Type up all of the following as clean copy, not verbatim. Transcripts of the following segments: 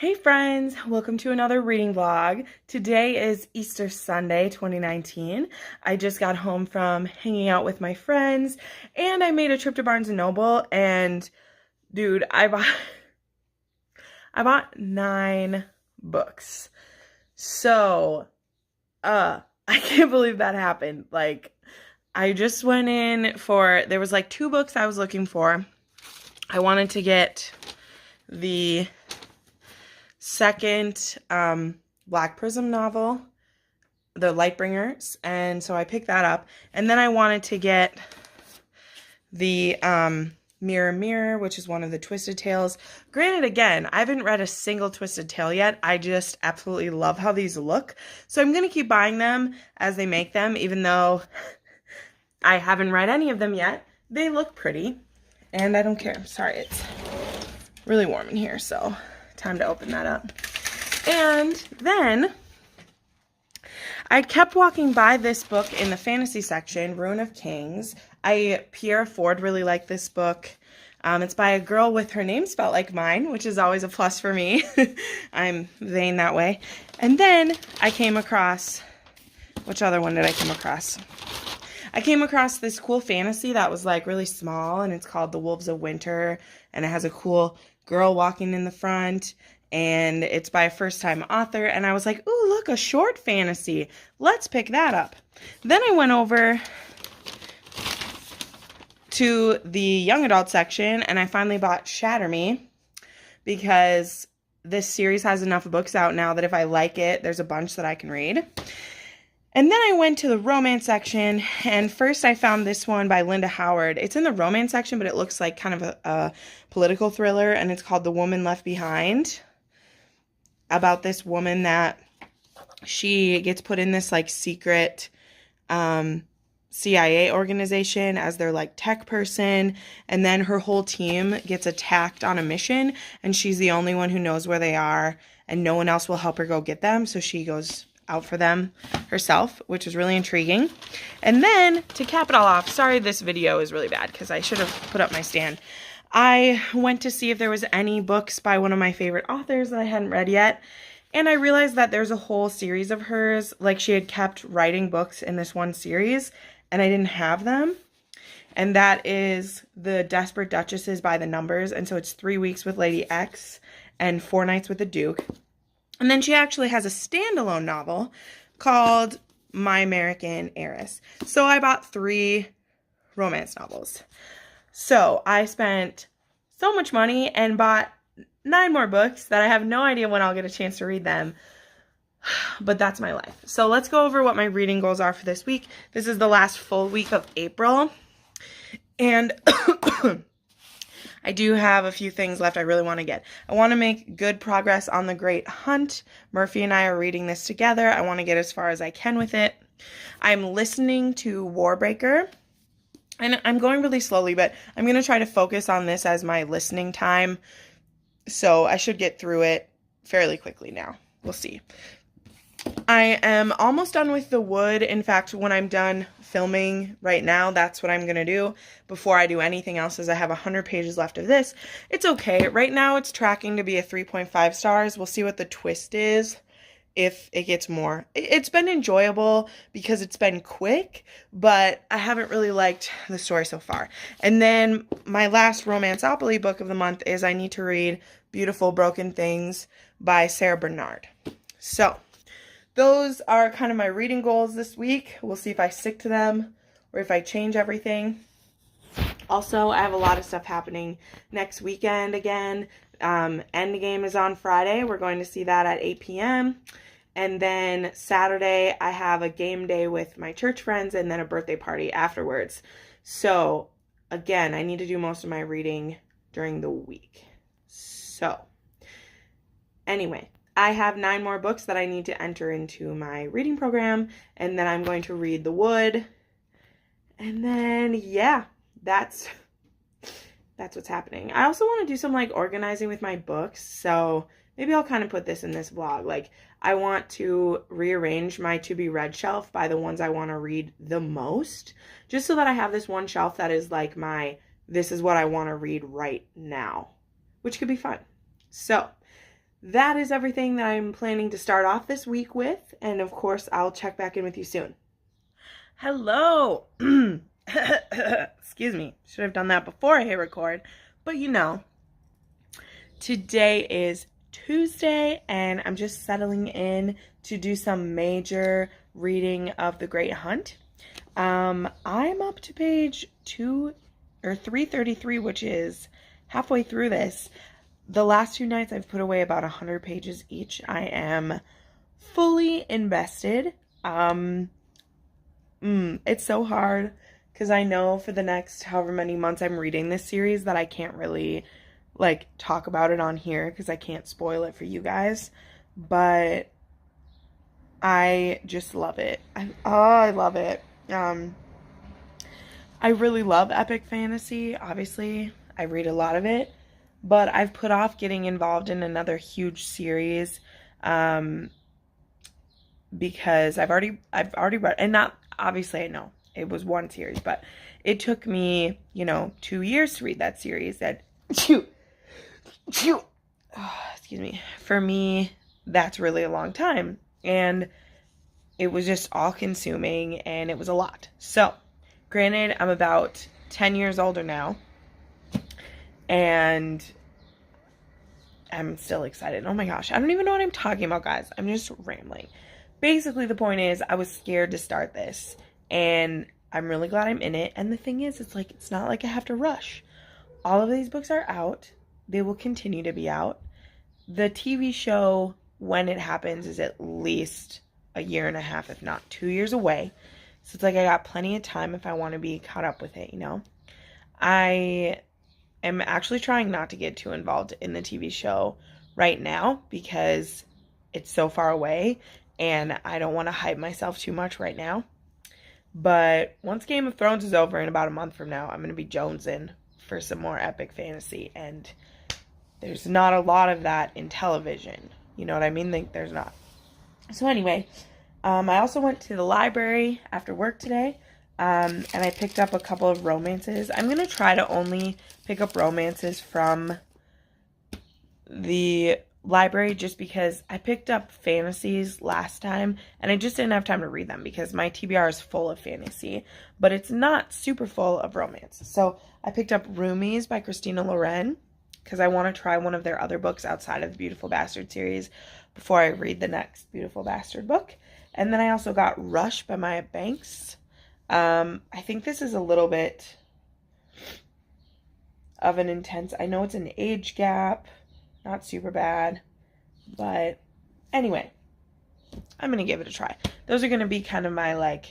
Hey friends, welcome to another reading vlog. Today is Easter Sunday 2019. I just got home from hanging out with my friends and I made a trip to Barnes & Noble and dude, I bought 9 books. So, I can't believe that happened. Like, I just went in for, there was like 2 books I was looking for. I wanted to get the second Black Prism novel, The Lightbringers, and so I picked that up. And then I wanted to get the Mirror Mirror, which is one of the Twisted Tales. Granted, again, I haven't read a single Twisted Tale yet. I just absolutely love how these look. So I'm going to keep buying them as they make them, even though I haven't read any of them yet. They look pretty, and I don't care. Sorry, it's really warm in here, so time to open that up. And then I kept walking by this book in the fantasy section, Ruin of Kings. Pierre Ford really liked this book. It's by a girl with her name spelled like mine, which is always a plus for me. I'm vain that way. And then I came across, which other one did I come across? I came across this cool fantasy that was like really small, and it's called The Wolves of Winter, and it has a cool girl walking in the front, and it's by a first-time author, and I was like, ooh, look, a short fantasy. Let's pick that up. Then I went over to the young adult section, and I finally bought Shatter Me, because this series has enough books out now that if I like it, there's a bunch that I can read. And then I went to the romance section, and first I found this one by Linda Howard. It's in the romance section, but it looks like kind of a political thriller, and it's called The Woman Left Behind, about this woman that she gets put in this like secret CIA organization as their like tech person, and then her whole team gets attacked on a mission, and she's the only one who knows where they are, and no one else will help her go get them, so she goes out for them herself, which is really intriguing. And then to cap it all off, sorry this video is really bad because I should have put up my stand. I went to see if there was any books by one of my favorite authors that I hadn't read yet, and I realized that there's a whole series of hers. Like, she had kept writing books in this one series and I didn't have them, and that is The Desperate Duchesses by the Numbers. And so it's 3 weeks with Lady X and 4 nights with the Duke. And then she actually has a standalone novel called My American Heiress. So I bought 3 romance novels. So I spent so much money and bought 9 more books that I have no idea when I'll get a chance to read them. But that's my life. So let's go over what my reading goals are for this week. This is the last full week of April. And I do have a few things left I really want to get. I want to make good progress on The Great Hunt. Murphy and I are reading this together. I want to get as far as I can with it. I'm listening to Warbreaker, and I'm going really slowly, but I'm going to try to focus on this as my listening time, so I should get through it fairly quickly now. We'll see. I am almost done with The Wood. In fact, when I'm done filming right now, that's what I'm going to do before I do anything else, as I have 100 pages left of this. It's okay. Right now it's tracking to be a 3.5 stars. We'll see what the twist is if it gets more. It's been enjoyable because it's been quick, but I haven't really liked the story so far. And then my last Romanceopoly book of the month is I need to read Beautiful Broken Things by Sarah Bernard. So those are kind of my reading goals this week. We'll see if I stick to them or if I change everything. Also, I have a lot of stuff happening next weekend again. Endgame is on Friday. We're going to see that at 8 p.m. And then Saturday, I have a game day with my church friends and then a birthday party afterwards. So, again, I need to do most of my reading during the week. So, anyway, I have 9 more books that I need to enter into my reading program, and then I'm going to read The Wood, and then, yeah, that's what's happening. I also want to do some, like, organizing with my books, so maybe I'll kind of put this in this vlog. Like, I want to rearrange my to-be-read shelf by the ones I want to read the most, just so that I have this one shelf that is, like, this is what I want to read right now, which could be fun. So that is everything that I'm planning to start off this week with. And of course, I'll check back in with you soon. Hello. Excuse me. Should have done that before I hit record. But you know, today is Tuesday and I'm just settling in to do some major reading of The Great Hunt. I'm up to page 333, which is halfway through this. The last 2 nights I've put away about 100 pages each. I am fully invested. It's so hard because I know for the next however many months I'm reading this series that I can't really like talk about it on here because I can't spoil it for you guys, but I just love it. I love it. I really love epic fantasy. Obviously, I read a lot of it, but I've put off getting involved in another huge series because I've already read, and not obviously I know it was one series, but it took me, 2 years to read that series. Excuse me. For me, that's really a long time. And it was just all consuming and it was a lot. So, granted, I'm about 10 years older now. And I'm still excited. Oh my gosh. I don't even know what I'm talking about, guys. I'm just rambling. Basically, the point is I was scared to start this. And I'm really glad I'm in it. And the thing is, it's not like I have to rush. All of these books are out. They will continue to be out. The TV show, when it happens, is at least a year and a half, if not 2 years away. So it's like I got plenty of time if I want to be caught up with it, I am actually trying not to get too involved in the TV show right now because it's so far away and I don't want to hype myself too much right now. But once Game of Thrones is over in about a month from now, I'm going to be jonesing for some more epic fantasy, and there's not a lot of that in television. You know what I mean? There's not. So anyway, I also went to the library after work today, and I picked up a couple of romances. I'm going to try to only pick up romances from the library just because I picked up fantasies last time, and I just didn't have time to read them because my TBR is full of fantasy, but it's not super full of romance. So I picked up Roomies by Christina Loren because I want to try one of their other books outside of the Beautiful Bastard series before I read the next Beautiful Bastard book. And then I also got Rush by Maya Banks. I think this is a little bit of an intense, I know it's an age gap, not super bad, but anyway, I'm going to give it a try. Those are going to be kind of my,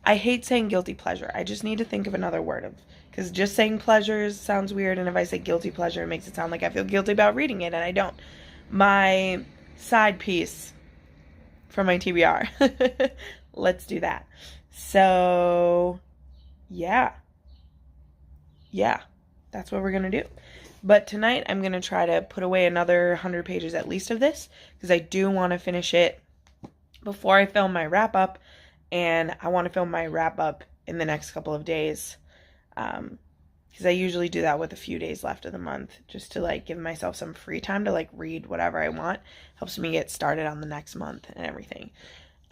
I hate saying guilty pleasure. I just need to think of another word because just saying pleasures sounds weird, and if I say guilty pleasure, it makes it sound like I feel guilty about reading it, and I don't. My side piece from my TBR. Let's do that. So, yeah, that's what we're going to do. But tonight, I'm going to try to put away another 100 pages at least of this, because I do want to finish it before I film my wrap-up, and I want to film my wrap-up in the next couple of days, because I usually do that with a few days left of the month, just to, give myself some free time to, read whatever I want. Helps me get started on the next month and everything.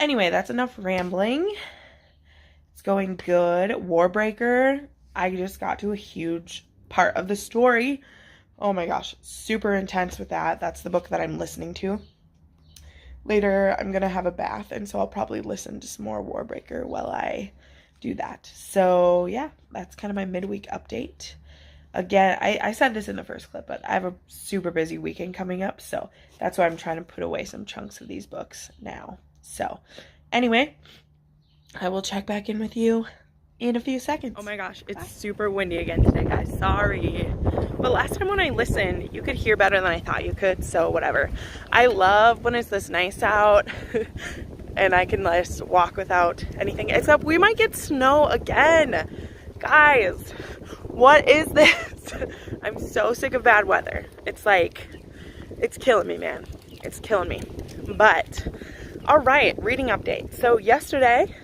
Anyway, that's enough rambling. It's going good. Warbreaker, I just got to a huge part of the story. Oh my gosh, super intense with that. That's the book that I'm listening to. Later, I'm going to have a bath, and so I'll probably listen to some more Warbreaker while I do that. So, yeah, that's kind of my midweek update. Again, I said this in the first clip, but I have a super busy weekend coming up, so that's why I'm trying to put away some chunks of these books now. So, anyway, I will check back in with you in a few seconds. Oh my gosh, it's super windy again today, guys. Sorry. But last time when I listened, you could hear better than I thought you could, so whatever. I love when it's this nice out and I can just walk without anything, except we might get snow again. Guys, what is this? I'm so sick of bad weather. It's killing me, man. It's killing me. But, all right, reading update. So yesterday,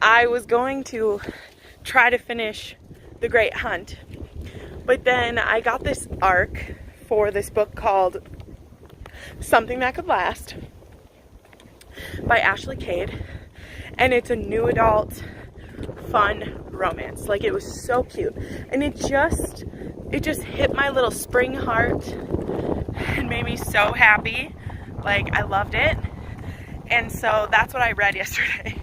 I was going to try to finish The Great Hunt, but then I got this arc for this book called Something That Could Last by Ashley Cade, and it's a new adult fun romance. Like, it was so cute, and it just hit my little spring heart and made me so happy. Like, I loved it. And so that's what I read yesterday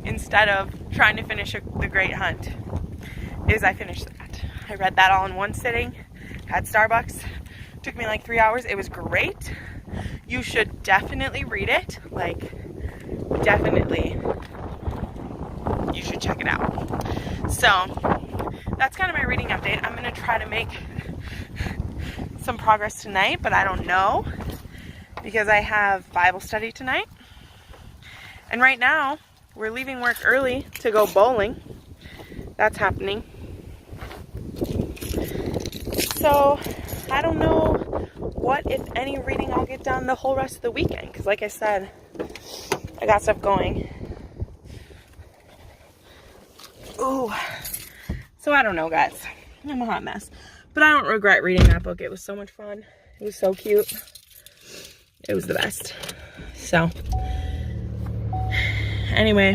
instead of trying to finish The Great Hunt. I finished that. I read that all in one sitting, had Starbucks. Took me like 3 hours. It was great. You should definitely read it. Like, definitely. You should check it out. So, that's kind of my reading update. I'm going to try to make some progress tonight, but I don't know because I have Bible study tonight. And right now, we're leaving work early to go bowling. That's happening. So, I don't know what, if any, reading I'll get done the whole rest of the weekend. Because like I said, I got stuff going. Ooh. So I don't know, guys. I'm a hot mess. But I don't regret reading that book. It was so much fun. It was so cute. It was the best. So, anyway,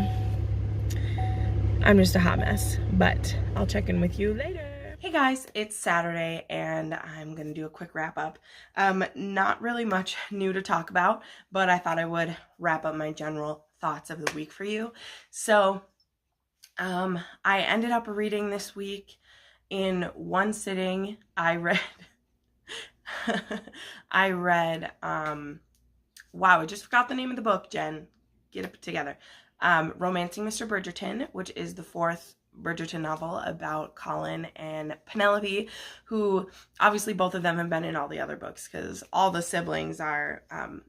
I'm just a hot mess. But I'll check in with you later. Hey guys, it's Saturday and I'm going to do a quick wrap up. Not really much new to talk about, but I thought I would wrap up my general thoughts of the week for you. So, I ended up reading this week in one sitting. I read, wow, I just forgot the name of the book, Jen. Get it together. Romancing Mr. Bridgerton, which is the 4th Bridgerton novel about Colin and Penelope, who obviously both of them have been in all the other books because all the siblings are,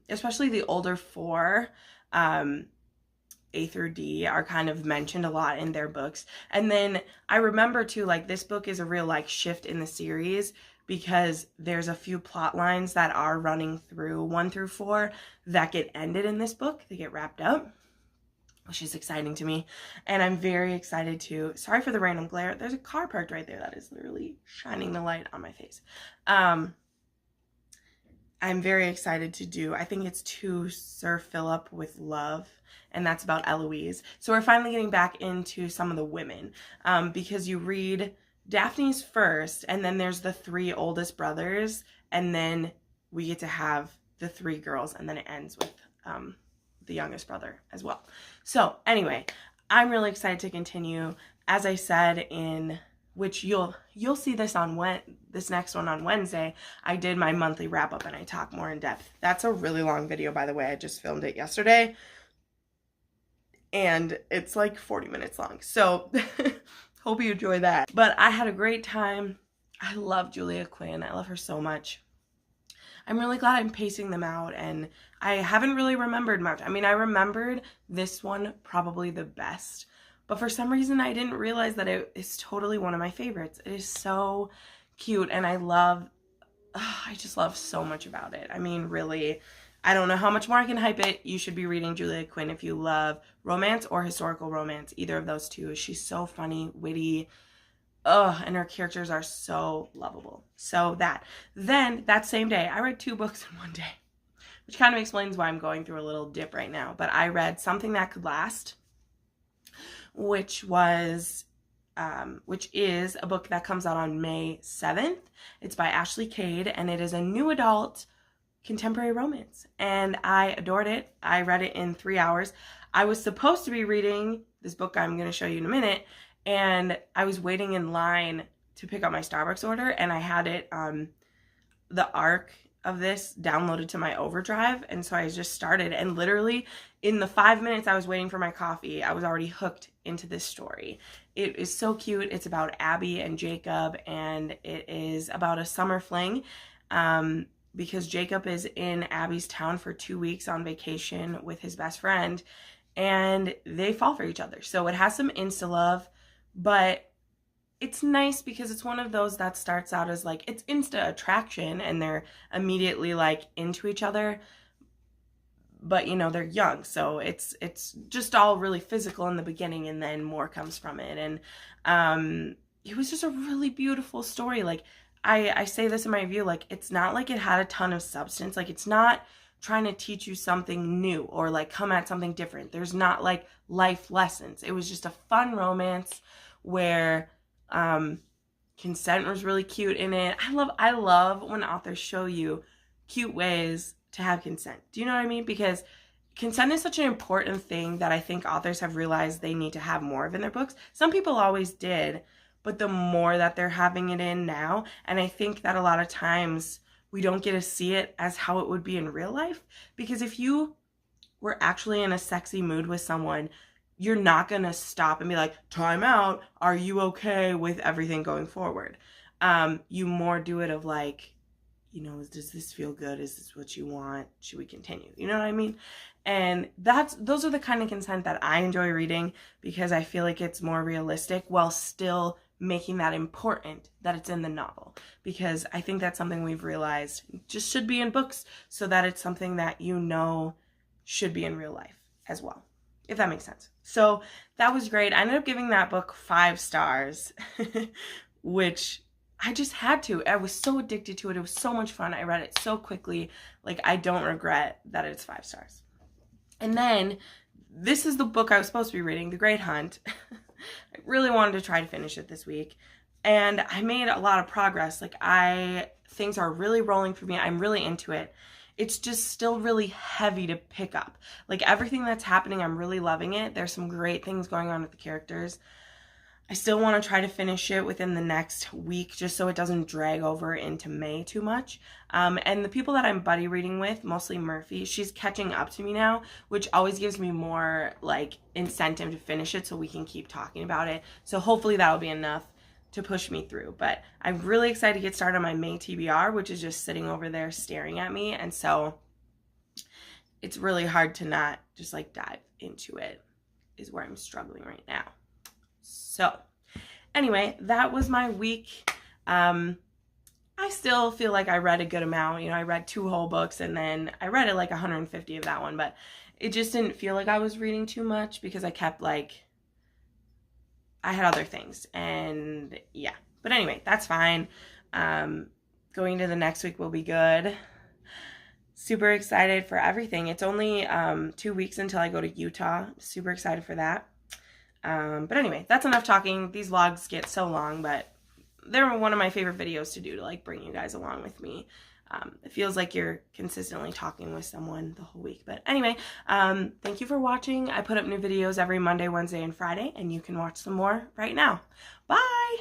especially the older 4, A through D, are kind of mentioned a lot in their books. And then I remember too, like, this book is a real like shift in the series because there's a few plot lines that are running through 1 through 4 that get ended in this book. They get wrapped up, which is exciting to me. And I'm very excited to, sorry for the random glare. There's a car parked right there that is literally shining the light on my face. I'm very excited to do, I think it's To Sir Philip with Love, and that's about Eloise. So we're finally getting back into some of the women, because you read Daphne's first, and then there's the 3 oldest brothers, and then we get to have the 3 girls, and then it ends with the youngest brother as well. So anyway, I'm really excited to continue. As I said, in which you'll see this on this next one on Wednesday, I did my monthly wrap up and I talk more in depth. That's a really long video, by the way. I just filmed it yesterday and it's like 40 minutes long. So hope you enjoy that. But I had a great time. I love Julia Quinn. I love her so much. I'm really glad I'm pacing them out, and I haven't really remembered much. I mean, I remembered this one probably the best, but for some reason I didn't realize that it is totally one of my favorites. It is so cute, and I just love so much about it. I mean, really, I don't know how much more I can hype it. You should be reading Julia Quinn if you love romance or historical romance, either of those two. She's so funny, witty, and her characters are so lovable. So then that same day, I read 2 books in one day, which kind of explains why I'm going through a little dip right now. But I read Something That Could Last, which is a book that comes out on May 7th. It's by Ashley Cade, and it is a new adult contemporary romance, and I adored it. I read it in 3 hours. I was supposed to be reading this book I'm going to show you in a minute, and I was waiting in line to pick up my Starbucks order, and I had it, the arc of this downloaded to my overdrive, and so I just started, and literally in the 5 minutes I was waiting for my coffee, I was already hooked into this story. It is so cute. It's about Abby and Jacob, and it is about a summer fling, because Jacob is in Abby's town for 2 weeks on vacation with his best friend, and they fall for each other. So it has some insta-love, but it's nice because it's one of those that starts out as like, it's insta attraction and they're immediately like into each other, but you know, they're young. So it's just all really physical in the beginning, and then more comes from it. And it was just a really beautiful story. Like, I say this in my review, like, it's not like it had a ton of substance. Like, it's not trying to teach you something new or like come at something different. There's not like life lessons. It was just a fun romance where consent was really cute in it. I love when authors show you cute ways to have consent. Do you know what I mean? Because consent is such an important thing that I think authors have realized they need to have more of in their books. Some people always did, but the more that they're having it in now, and I think that a lot of times we don't get to see it as how it would be in real life. Because if you were actually in a sexy mood with someone, you're not going to stop and be like, time out, are you okay with everything going forward? You more do it of like, you know, does this feel good? Is this what you want? Should we continue? You know what I mean? And those are the kind of consent that I enjoy reading, because I feel like it's more realistic while still making that important that it's in the novel. Because I think that's something we've realized just should be in books, so that it's something that you know should be in real life as well, if that makes sense. So that was great. I ended up giving that book 5 stars, which I just had to. I was so addicted to it. It was so much fun. I read it so quickly. Like, I don't regret that it's 5 stars. And then this is the book I was supposed to be reading, The Great Hunt. I really wanted to try to finish it this week, and I made a lot of progress. Like, things are really rolling for me. I'm really into it. It's just still really heavy to pick up. Like, everything that's happening, I'm really loving it. There's some great things going on with the characters. I still want to try to finish it within the next week, just so it doesn't drag over into May too much. And the people that I'm buddy reading with, mostly Murphy, she's catching up to me now, which always gives me more like incentive to finish it so we can keep talking about it. So hopefully that'll be enough to push me through. But I'm really excited to get started on my May TBR, which is just sitting over there staring at me. And so it's really hard to not just like dive into it, is where I'm struggling right now. So anyway, that was my week. I still feel like I read a good amount. You know, I read 2 whole books, and then I read it like 150 of that one, but it just didn't feel like I was reading too much because I kept like, I had other things, and yeah. But anyway, that's fine. Going to the next week will be good. Super excited for everything. It's only 2 weeks until I go to Utah. Super excited for that. But anyway, that's enough talking. These vlogs get so long, but they're one of my favorite videos to do, to like bring you guys along with me. It feels like you're consistently talking with someone the whole week. But anyway, thank you for watching. I put up new videos every Monday, Wednesday, and Friday, and you can watch some more right now. Bye!